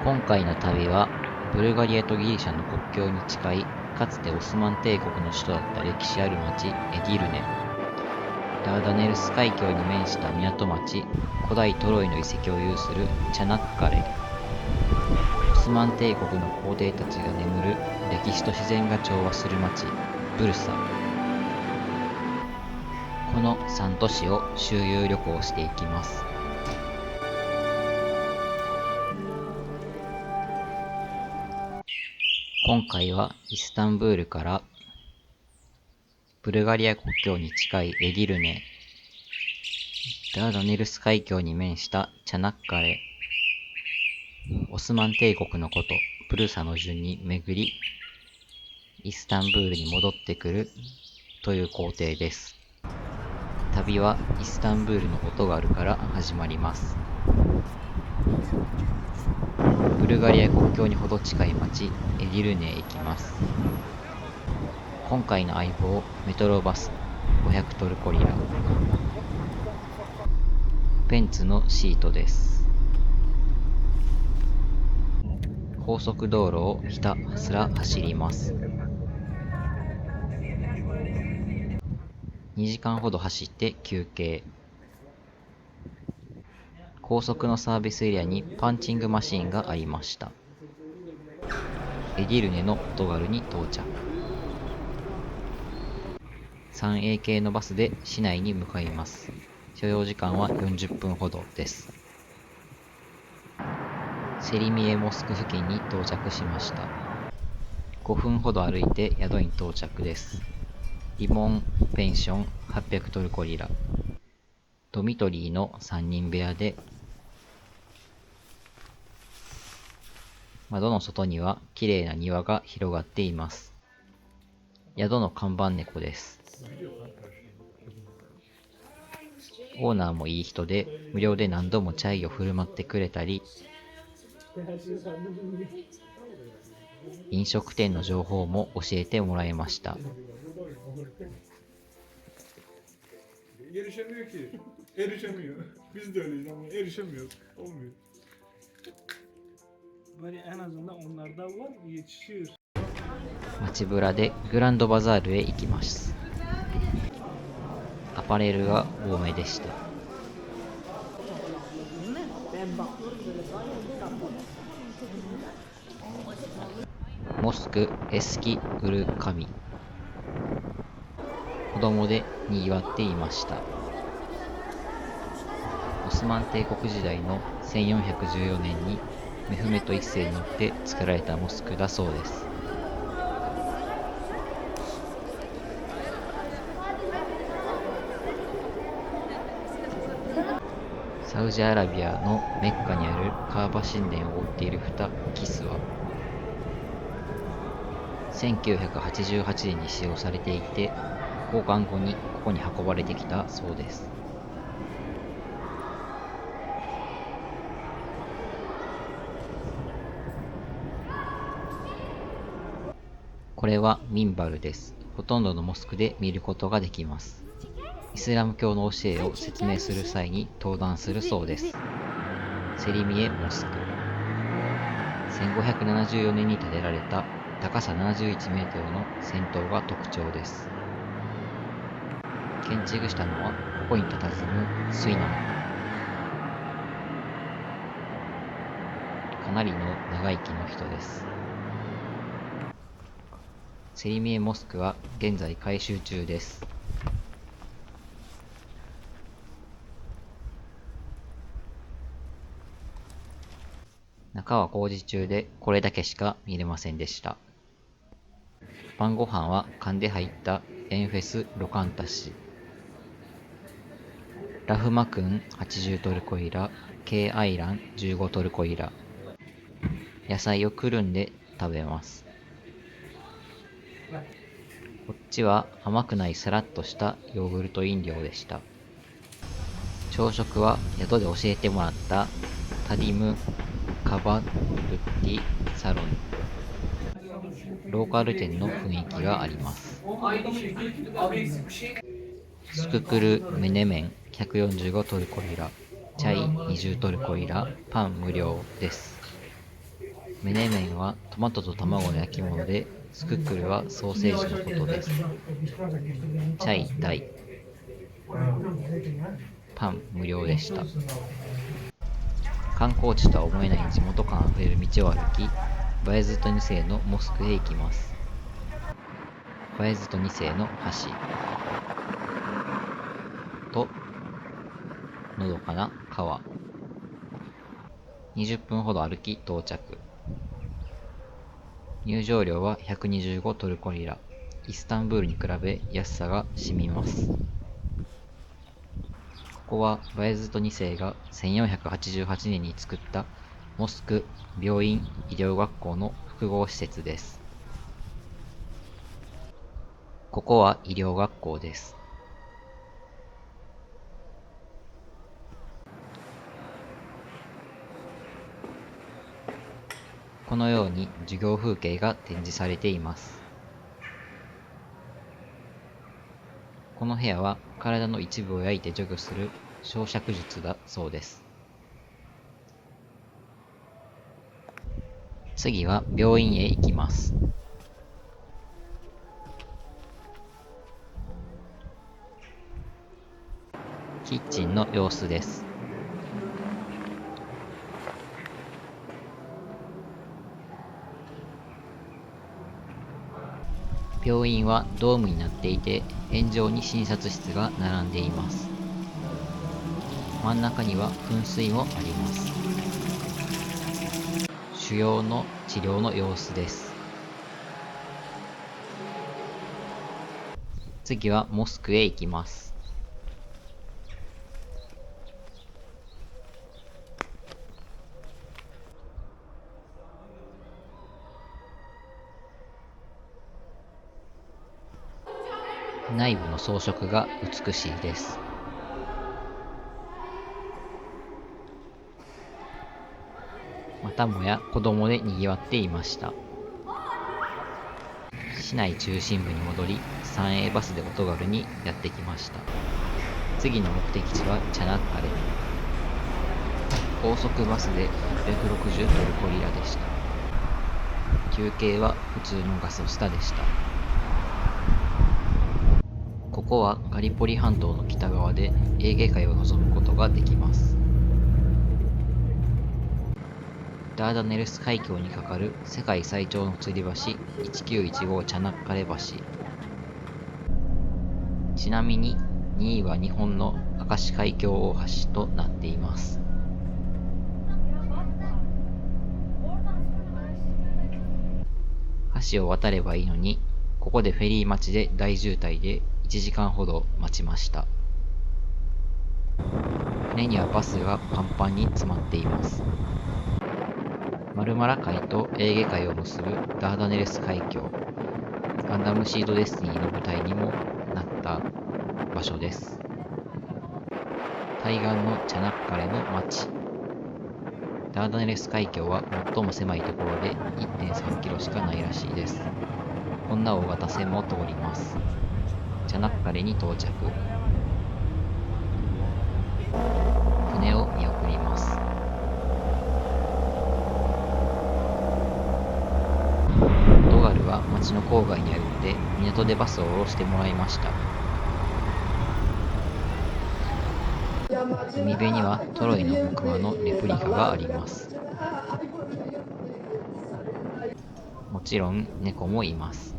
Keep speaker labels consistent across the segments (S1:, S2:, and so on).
S1: 今回の旅は、ブルガリアとギリシャの国境に近い、かつてオスマン帝国の首都だった歴史ある町、エディルネ、ダーダネルス海峡に面した港町、古代トロイの遺跡を有するチャナッカレ、オスマン帝国の皇帝たちが眠る歴史と自然が調和する町、ブルサ。この3都市を周遊旅行していきます。今回はイスタンブールからブルガリア国境に近いエディルネ、ダーダネルス海峡に面したチャナッカレ、オスマン帝国のことブルサの順に巡り、イスタンブールに戻ってくるという工程です。旅はイスタンブールのオトガルから始まります。ブルガリア国境にほど近い町エディルネへ行きます。今回の相棒メトロバス500トルコリラ、ベンツのシートです。高速道路をひたすら走ります。2時間ほど走って休憩。高速のサービスエリアにパンチングマシーンがありました。エディルネのオトガルに到着。3A 系のバスで市内に向かいます。所要時間は40分ほどです。セリミエモスク付近に到着しました。5分ほど歩いて宿に到着です。リモンペンション800トルコリラ。ドミトリーの3人部屋で、窓の外には綺麗な庭が広がっています。宿の看板猫です。オーナーもいい人で、無料で何度もチャイを振る舞ってくれたり、飲食店の情報も教えてもらいました。街ブラでグランドバザールへ行きます。アパレルが多めでした。モスクエスキウルカミ、子供で賑わっていました。オスマン帝国時代の1414年にメフメト一世によって作られたモスクだそうです。サウジアラビアのメッカにあるカーバ神殿を覆っている蓋キスは1988年に使用されていて、交換後にここに運ばれてきたそうです。これはミンバルです。ほとんどのモスクで見ることができます。イスラム教の教えを説明する際に登壇するそうです。セリミエモスク。1574年に建てられた高さ71メートルの尖塔が特徴です。建築したのはここに佇むスイナム。かなりの長生きの人です。セリミエモスクは現在改修中です。中は工事中でこれだけしか見れませんでした。晩ご飯は缶で入ったエンフェスロカンタシ、ラフマクン80トルコイラ、ケイアイラン15トルコイラ。野菜をくるんで食べます。こっちは甘くないさらっとしたヨーグルト飲料でした。朝食は宿で教えてもらったタディム・カバルティサロン。ローカル店の雰囲気があります。スククルメネメン145トルコリラ、チャイ20トルコリラ、パン無料です。メネメンはトマトと卵の焼き物で、スクックルはソーセージのことです。チャイ大パン無料でした。観光地とは思えない地元感あふれる道を歩き、バエズト2世のモスクへ行きます。バエズト2世の橋とのどかな川。20分ほど歩き到着。入場料は125トルコリラ。イスタンブールに比べ安さが染みます。ここはバエズト2世が1488年に作ったモスク、病院、医療学校の複合施設です。ここは医療学校です。このように授業風景が展示されています。この部屋は体の一部を焼いて除去する焼灼術だそうです。次は病院へ行きます。キッチンの様子です。病院はドームになっていて、天井に診察室が並んでいます。真ん中には噴水もあります。腫瘍の治療の様子です。次はモスクへ行きます。内部の装飾が美しいです。またもや子供で賑わっていました。市内中心部に戻り、3A バスでオトガルにやってきました。次の目的地はチャナッカレ。高速バスで860トルコリラでした。休憩は普通のガソスタでした。ここはガリポリ半島の北側でエーゲ海を望むことができます。ダーダネルス海峡に架かる世界最長の吊り橋1915チャナッカレ橋。ちなみに2位は日本の明石海峡大橋となっています。橋を渡ればいいのに、ここでフェリー待ちで大渋滞で1時間ほど待ちました。船にはバスがパンパンに詰まっています。マルマラ海とエーゲ海を結ぶダーダネレス海峡、ガンダムシードデスティニーの舞台にもなった場所です。対岸のチャナッカレの町。ダーダネレス海峡は最も狭いところで 1.3 キロしかないらしいです。こんな大型船も通ります。チャナッカレに到着。船を見送ります。ドガルは町の郊外にあるので、港でバスを降ろしてもらいました。海辺にはトロイの木馬のレプリカがあります。もちろん猫もいます。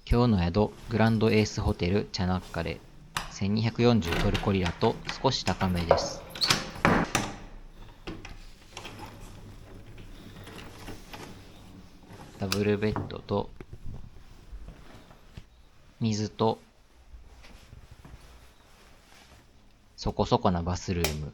S1: 今日の宿、グランドエースホテルチャナッカレ。1240トルコリラと少し高めです。ダブルベッドと水とそこそこなバスルーム。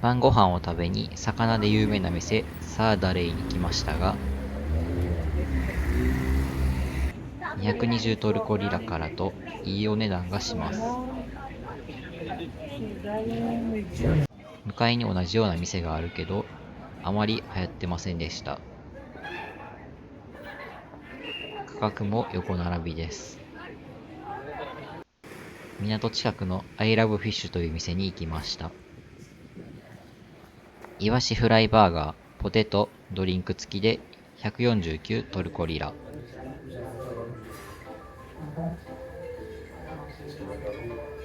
S1: 晩ご飯を食べに魚で有名な店サーダレイに来ましたが、220トルコリラからといいお値段がします。向かいに同じような店があるけど、あまり流行ってませんでした。価格も横並びです。港近くの I Love Fish という店に行きました。イワシフライバーガー、ポテト、ドリンク付きで149トルコリラ。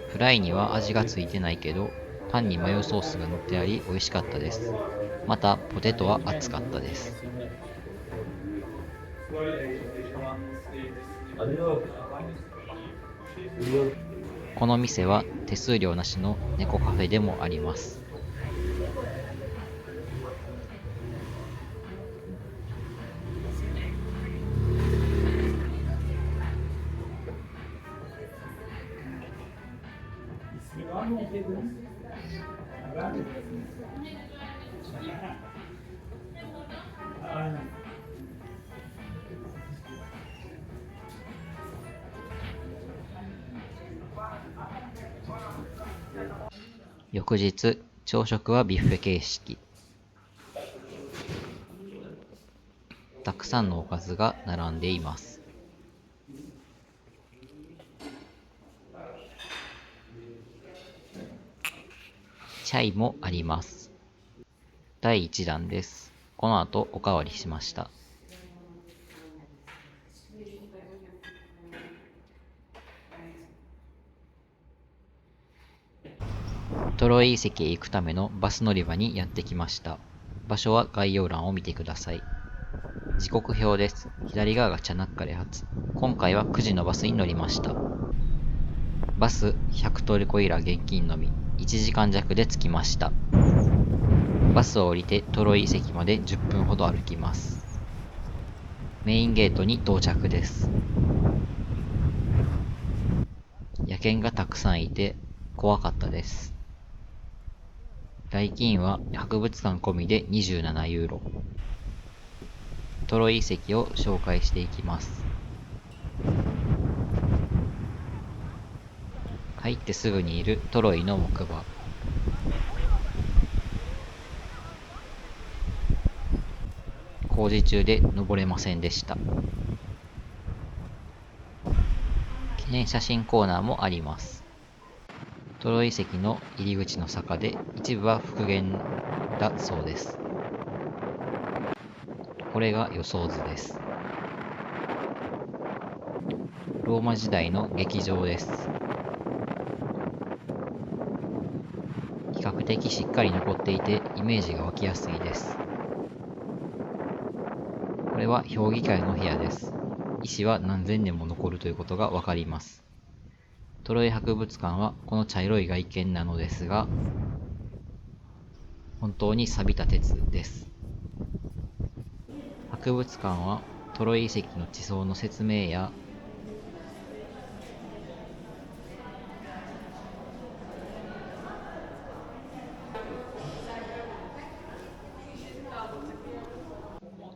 S1: フライには味がついてないけど、パンにマヨソースが乗ってあり美味しかったです。また、ポテトは熱かったです。この店は手数料なしの猫カフェでもあります。翌日、朝食はビュッフェ形式。たくさんのおかずが並んでいます。チャイもあります。第1弾です。この後おかわりしました。トロイ遺跡へ行くためのバス乗り場にやってきました。場所は概要欄を見てください。時刻表です。左側がチャナッカレ発。今回は9時のバスに乗りました。バス100トルコイラ現金のみ。1時間弱で着きました。バスを降りてトロイ遺跡まで10分ほど歩きます。メインゲートに到着です。野犬がたくさんいて怖かったです。代金は博物館込みで27ユーロ。トロイ遺跡を紹介していきます。入ってすぐにいるトロイの木馬。工事中で登れませんでした。記念写真コーナーもあります。トロイ遺跡の入り口の坂で一部は復元だそうです。これが予想図です。ローマ時代の劇場です。比較的しっかり残っていてイメージが湧きやすいです。これは評議会の部屋です。石は何千年も残るということがわかります。トロイ博物館はこの茶色い外見なのですが、本当に錆びた鉄です。博物館はトロイ遺跡の地層の説明や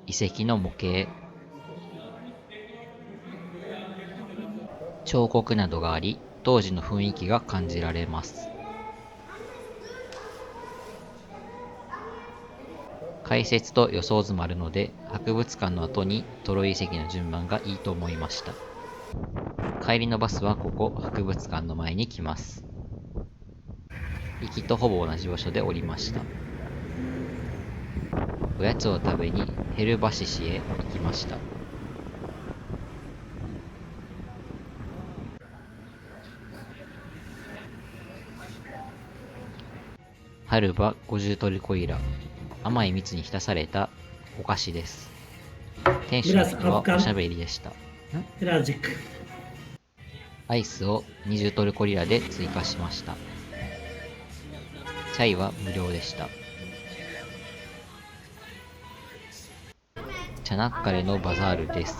S1: 遺跡の模型、彫刻などがあり、当時の雰囲気が感じられます。解説と予想図もあるので、博物館の後にトロイ遺跡の順番がいいと思いました。帰りのバスはここ博物館の前に来ます。行きとほぼ同じ場所で降りました。おやつを食べにヘルバシシへ行きました。ハルバ50トルコイラ。甘い蜜に浸されたお菓子です。店主の人はおしゃべりでした。アイスを20トルコリラで追加しました。チャイは無料でした。チャナッカレのバザールです。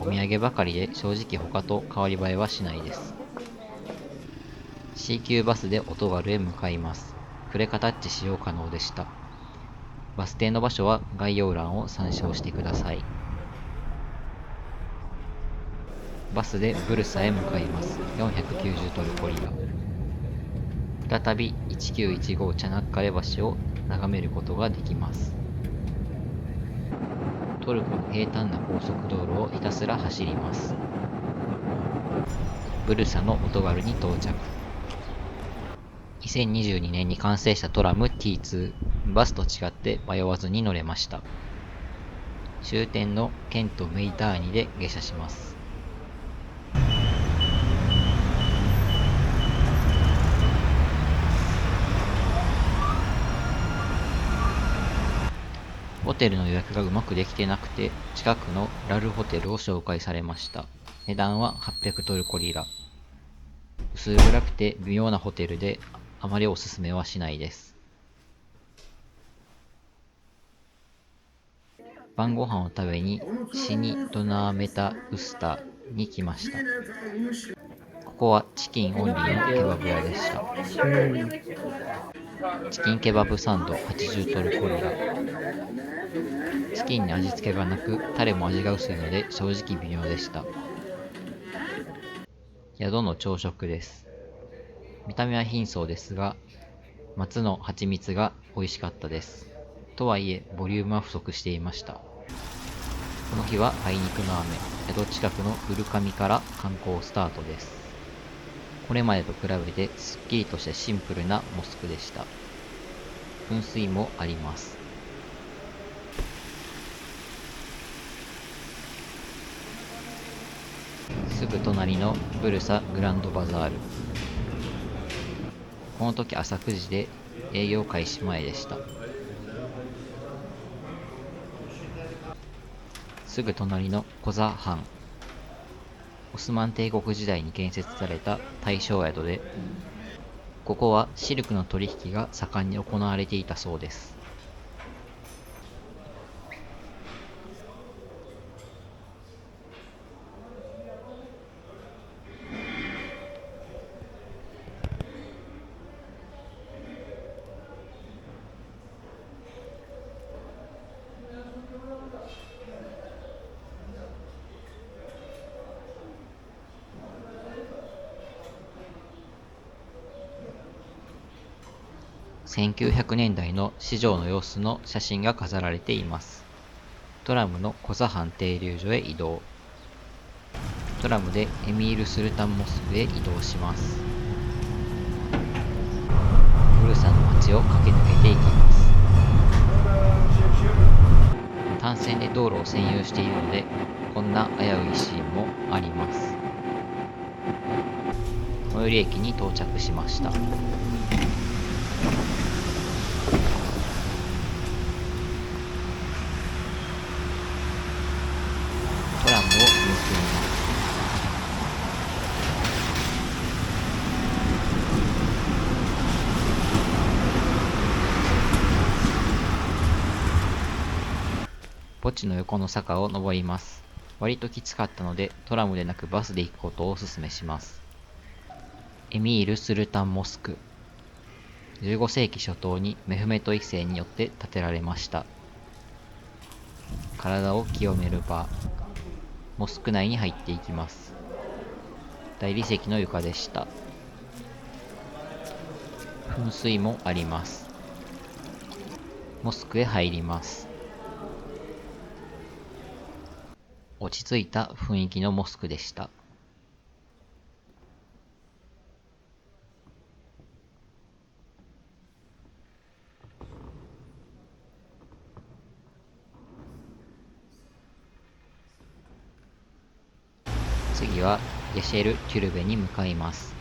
S1: お土産ばかりで正直他と変わり映えはしないです。C 級バスでオトガルへ向かいます。クレカタッチ使用可能でした。バス停の場所は概要欄を参照してください。バスでブルサへ向かいます。490トルコリラ。再び1915チャナッカレ橋を眺めることができます。トルコの平坦な高速道路をひたすら走ります。ブルサのオトガルに到着。2022年に完成したトラム T2、バスと違って迷わずに乗れました。終点のケント・メイターニで下車します。ホテルの予約がうまくできてなくて、近くのラルホテルを紹介されました。値段は800トルコリラ。薄暗くて微妙なホテルで、あまりおすすめはしないです。晩ご飯を食べにシニドナーメタウスタに来ました。ここはチキンオンリーのケバブ屋でした。チキンケバブサンド80トルコリラ。チキンに味付けがなく、タレも味が薄いので正直微妙でした。宿の朝食です。見た目は貧相ですが、松の蜂蜜が美味しかったです。とはいえ、ボリュームは不足していました。この日はあいにくの雨、宿近くのウルカミから観光スタートです。これまでと比べてすっきりとしたシンプルなモスクでした。噴水もあります。すぐ隣のブルサグランドバザール。この時朝9時で営業開始前でした。すぐ隣のコザ・ハン。オスマン帝国時代に建設された大正宿で、ここはシルクの取引が盛んに行われていたそうです。1900年代の市場の様子の写真が飾られています。トラムのコザハン停留所へ移動。トラムでエミール・スルタンモスクへ移動します。ブルサの街を駆け抜けていきます。単線で道路を占有しているので、こんな危ういシーンもあります。最寄り駅に到着しました。トラムを結びます。墓地の横の坂を登ります。割ときつかったので、トラムでなくバスで行くことをお勧めします。エミール・スルタンモスク。15世紀初頭にメフメト一世によって建てられました。体を清める場。モスク内に入っていきます。大理石の床でした。噴水もあります。モスクへ入ります。落ち着いた雰囲気のモスクでした。次はヤシェル・テュルベに向かいます。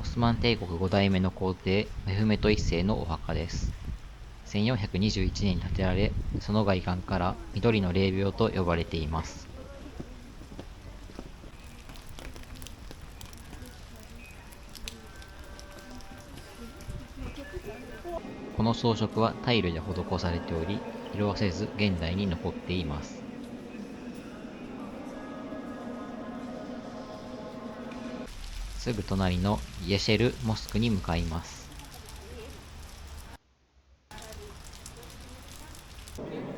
S1: オスマン帝国5代目の皇帝メフメト一世のお墓です。1421年に建てられ、その外観から緑の霊廟と呼ばれています。この装飾はタイルで施されており、色褪せず現代に残っています。すぐ隣のイエシェルモスクに向かいます。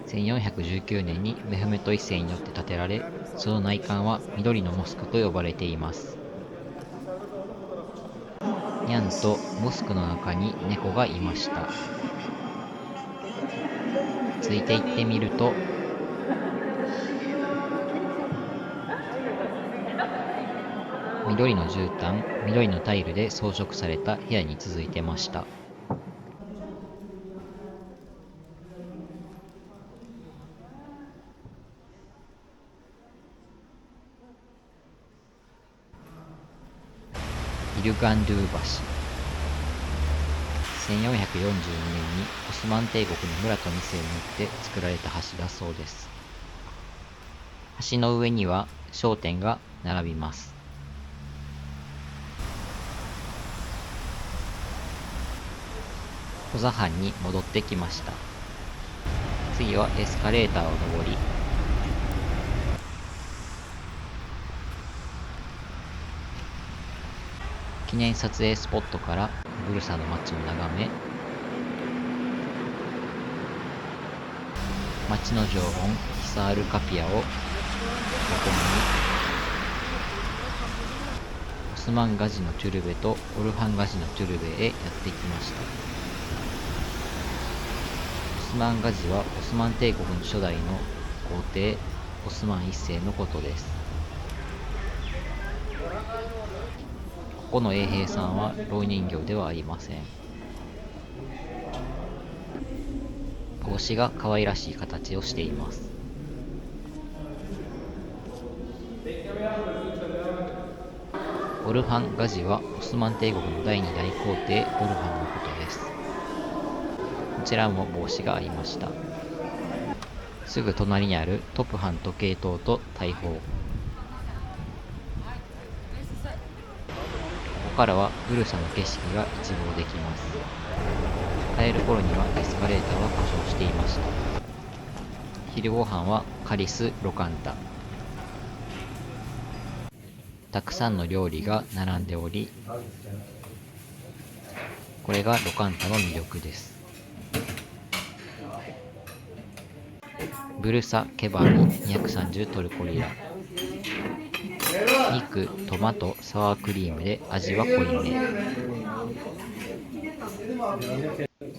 S1: 1419年にメフメト一世によって建てられ、その内観は緑のモスクと呼ばれています。にゃんとモスクの中に猫がいました。ついて行ってみると、緑の絨毯、緑のタイルで装飾された部屋に続いてました。イルガンドゥ橋。1442年にオスマン帝国のムラト2世によって作られた橋だそうです。橋の上には商店が並びます。コザ藩に戻ってきました。次はエスカレーターを登り、記念撮影スポットからブルサの街を眺め、街の城門ヒサールカピアを囲み、オスマンガジのトゥルベとオルハンガジのトゥルベへやってきました。オスマンガジはオスマン帝国の初代の皇帝オスマン一世のことです。ここの衛兵さんは蝋人形ではありません。帽子が可愛らしい形をしています。オルハンガジはオスマン帝国の第2代皇帝オルハンのことです。こちらも帽子がありました。すぐ隣にあるトプハン時計塔と大砲。ここからはブルサの景色が一望できます。帰る頃にはエスカレーターは故障していました。昼ご飯はカリス・ロカンタ。たくさんの料理が並んでおり、これがロカンタの魅力です。ブルサ・ケバブ230トルコリラ。肉、トマト、サワークリームで味は濃いめ。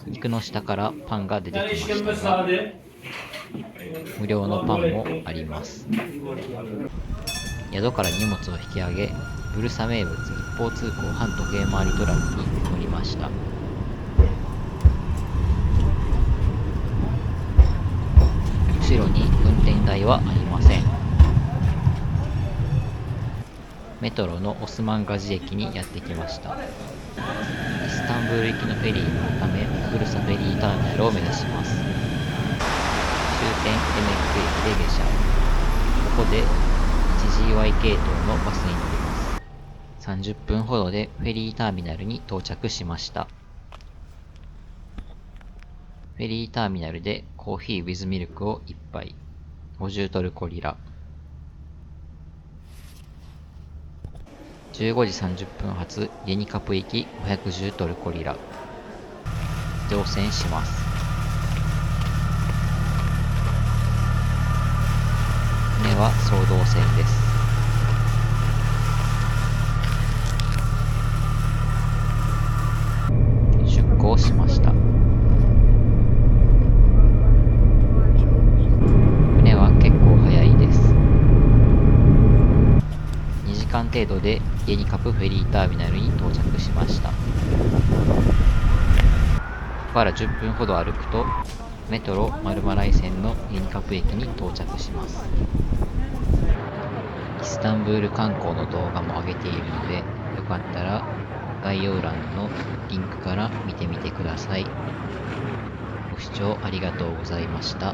S1: 肉の下からパンが出てきましたが、無料のパンもあります。宿から荷物を引き上げ、ブルサ名物一方通行半時計回りトラックに乗りました。後ろに運転台はありません。メトロのオスマンガジ駅にやってきました。イスタンブール行きのフェリーに乗るため、ブルサフェリーターミナルを目指します。終点エメック駅で下車。ここで 1GY 系統のバスに乗ります。30分ほどでフェリーターミナルに到着しました。フェリーターミナルでコーヒーウィズミルクを1杯、50トルコリラ。15時30分発イェニカプ行き510トルコリラ。乗船します。船は双胴船です。出港しました。船は結構早いです。2時間程度でイェニカプフェリーターミナルに到着しました。ここから10分ほど歩くとメトロマルマライ線のイェニカプ駅に到着します。イスタンブール観光の動画も上げているので、よかったら概要欄のリンクから見てみてください。ご視聴ありがとうございました。